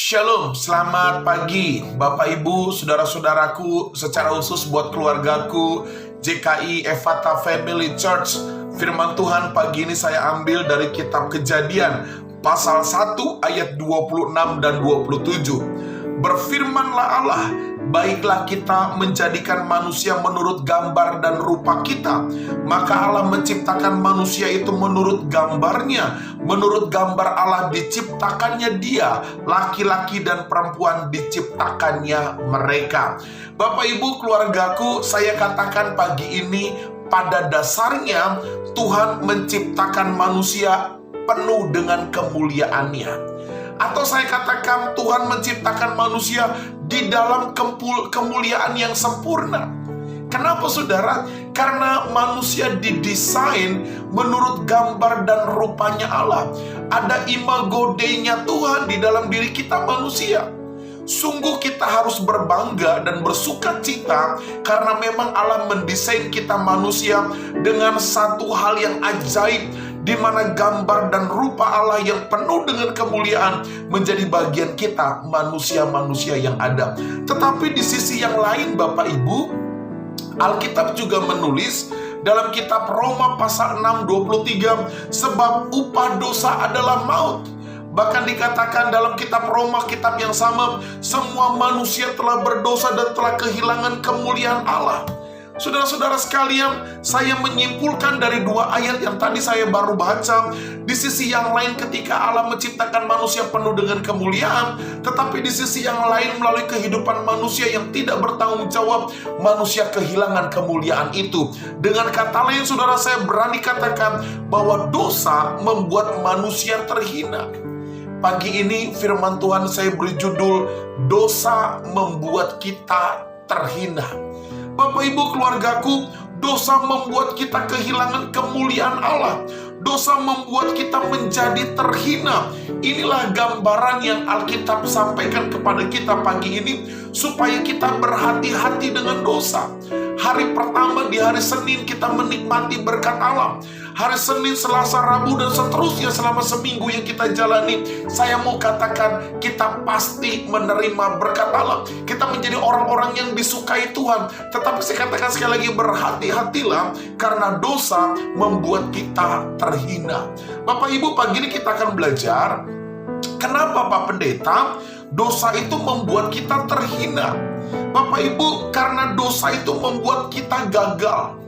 Shalom, selamat pagi Bapak Ibu, saudara-saudaraku, secara khusus buat keluargaku JKI Ephata Family Church. Firman Tuhan pagi ini saya ambil dari kitab Kejadian pasal 1 ayat 26 dan 27. Berfirmanlah Allah, baiklah kita menjadikan manusia menurut gambar dan rupa kita. Maka Allah menciptakan manusia itu menurut gambarnya. Menurut gambar Allah diciptakannya dia, laki-laki dan perempuan diciptakannya mereka. Bapak Ibu keluargaku, saya katakan pagi ini, pada dasarnya Tuhan menciptakan manusia penuh dengan kemuliaannya. Atau saya katakan Tuhan menciptakan manusia di dalam kemuliaan yang sempurna. Kenapa saudara? Karena manusia didesain menurut gambar dan rupanya Allah. Ada imago Dei-nya Tuhan di dalam diri kita manusia. Sungguh kita harus berbangga dan bersuka cita karena memang Allah mendesain kita manusia dengan satu hal yang ajaib, di mana gambar dan rupa Allah yang penuh dengan kemuliaan menjadi bagian kita, manusia-manusia yang ada. Tetapi di sisi yang lain Bapak Ibu, Alkitab juga menulis dalam kitab Roma pasal 6:23, sebab upah dosa adalah maut. Bahkan dikatakan dalam kitab Roma, kitab yang sama, semua manusia telah berdosa dan telah kehilangan kemuliaan Allah. Saudara-saudara sekalian, saya menyimpulkan dari dua ayat yang tadi saya baru baca. Di sisi yang lain ketika Allah menciptakan manusia penuh dengan kemuliaan, tetapi di sisi yang lain melalui kehidupan manusia yang tidak bertanggung jawab, manusia kehilangan kemuliaan itu. Dengan kata lain saudara, saya berani katakan bahwa dosa membuat manusia terhina. Pagi ini firman Tuhan saya beri judul, dosa membuat kita terhina. Bapak Ibu keluargaku, dosa membuat kita kehilangan kemuliaan Allah. Dosa membuat kita menjadi terhina. Inilah gambaran yang Alkitab sampaikan kepada kita pagi ini, supaya kita berhati-hati dengan dosa. Hari pertama di hari Senin kita menikmati berkat Allah. Hari Senin, Selasa, Rabu, dan seterusnya selama seminggu yang kita jalani, saya mau katakan kita pasti menerima berkat Allah. Kita menjadi orang-orang yang disukai Tuhan. Tetapi saya katakan sekali lagi, berhati-hatilah karena dosa membuat kita terhina. Bapak Ibu, pagi ini kita akan belajar kenapa Pak Pendeta dosa itu membuat kita terhina. Bapak Ibu, karena dosa itu membuat kita gagal.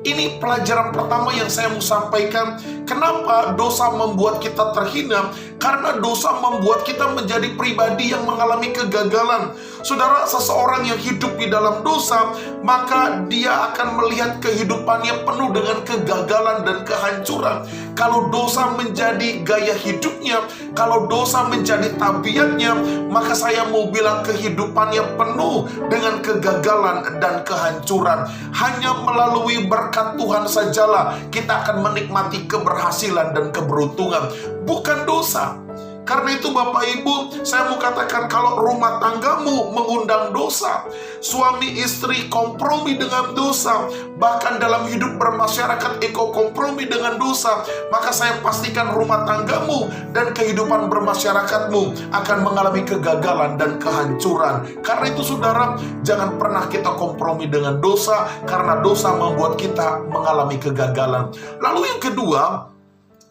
Ini pelajaran pertama yang saya mau sampaikan. Kenapa dosa membuat kita terhina? Karena dosa membuat kita menjadi pribadi yang mengalami kegagalan. Saudara, seseorang yang hidup di dalam dosa, maka dia akan melihat kehidupannya penuh dengan kegagalan dan kehancuran. Kalau dosa menjadi gaya hidupnya, kalau dosa menjadi tabiatnya, maka saya mau bilang kehidupannya penuh dengan kegagalan dan kehancuran. Hanya melalui berkat Tuhan sajalah kita akan menikmati keberhasilan dan keberuntungan, bukan dosa. Karena itu Bapak Ibu, saya mau katakan kalau rumah tanggamu mengundang dosa, suami istri kompromi dengan dosa, bahkan dalam hidup bermasyarakat engkau kompromi dengan dosa, maka saya pastikan rumah tanggamu dan kehidupan bermasyarakatmu akan mengalami kegagalan dan kehancuran. Karena itu saudara, jangan pernah kita kompromi dengan dosa, karena dosa membuat kita mengalami kegagalan. Lalu yang kedua,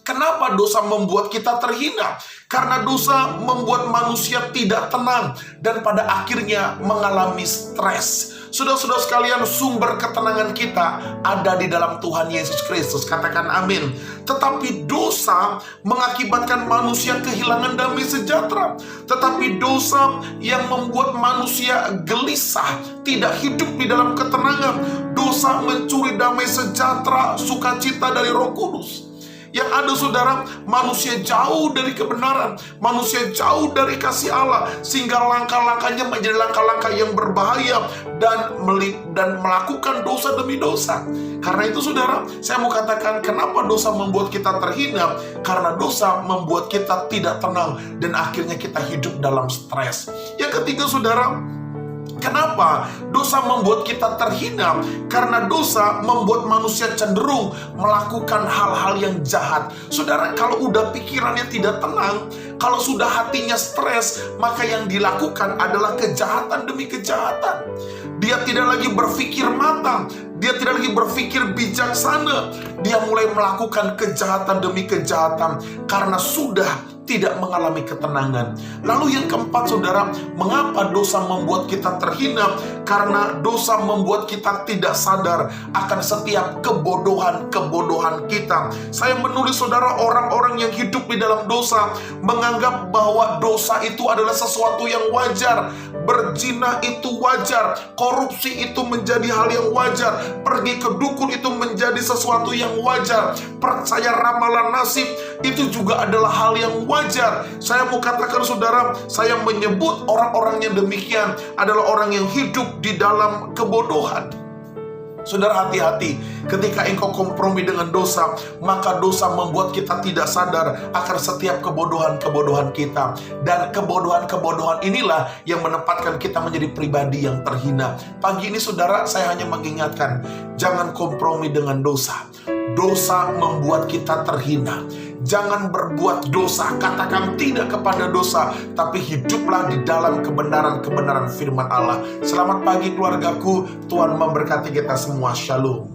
kenapa dosa membuat kita terhina? Karena dosa membuat manusia tidak tenang dan pada akhirnya mengalami stres. Saudara-saudara sekalian, sumber ketenangan kita ada di dalam Tuhan Yesus Kristus. Katakan amin. Tetapi dosa mengakibatkan manusia kehilangan damai sejahtera. Tetapi dosa yang membuat manusia gelisah, tidak hidup di dalam ketenangan. Dosa mencuri damai sejahtera, sukacita dari Roh Kudus. Yang ada saudara, manusia jauh dari kebenaran, manusia jauh dari kasih Allah, sehingga langkah-langkahnya menjadi langkah-langkah yang berbahaya dan melakukan dosa demi dosa. Karena itu saudara, saya mau katakan kenapa dosa membuat kita terhina? Karena dosa membuat kita tidak tenang dan akhirnya kita hidup dalam stres. Yang ketiga saudara, Kenapa? Dosa membuat kita terhina karena dosa membuat manusia cenderung melakukan hal-hal yang jahat. Saudara, kalau udah pikirannya tidak tenang, kalau sudah hatinya stres, maka yang dilakukan adalah kejahatan demi kejahatan. Dia tidak lagi berpikir matang, dia tidak lagi berpikir bijaksana. Dia mulai melakukan kejahatan demi kejahatan karena sudah tidak mengalami ketenangan. Lalu yang keempat, saudara, mengapa dosa membuat kita terhina? Karena dosa membuat kita tidak sadar akan setiap kebodohan-kebodohan kita. Saya menulis, saudara, orang-orang yang hidup di dalam dosa menganggap bahwa dosa itu adalah sesuatu yang wajar. Berzina itu wajar, korupsi itu menjadi hal yang wajar, pergi ke dukun itu menjadi sesuatu yang wajar, percaya ramalan nasib itu juga adalah hal yang wajar. Saya mau katakan, saudara, saya menyebut orang-orang yang demikian adalah orang yang hidup di dalam kebodohan. Saudara, hati-hati ketika engkau kompromi dengan dosa, maka dosa membuat kita tidak sadar akan setiap kebodohan-kebodohan kita. Dan kebodohan-kebodohan inilah yang menempatkan kita menjadi pribadi yang terhina. Pagi ini, saudara, saya hanya mengingatkan, jangan kompromi dengan dosa. Dosa membuat kita terhina. Jangan berbuat dosa, katakan tidak kepada dosa, tapi hiduplah di dalam kebenaran-kebenaran firman Allah. Selamat pagi keluargaku, Tuhan memberkati kita semua. Shalom.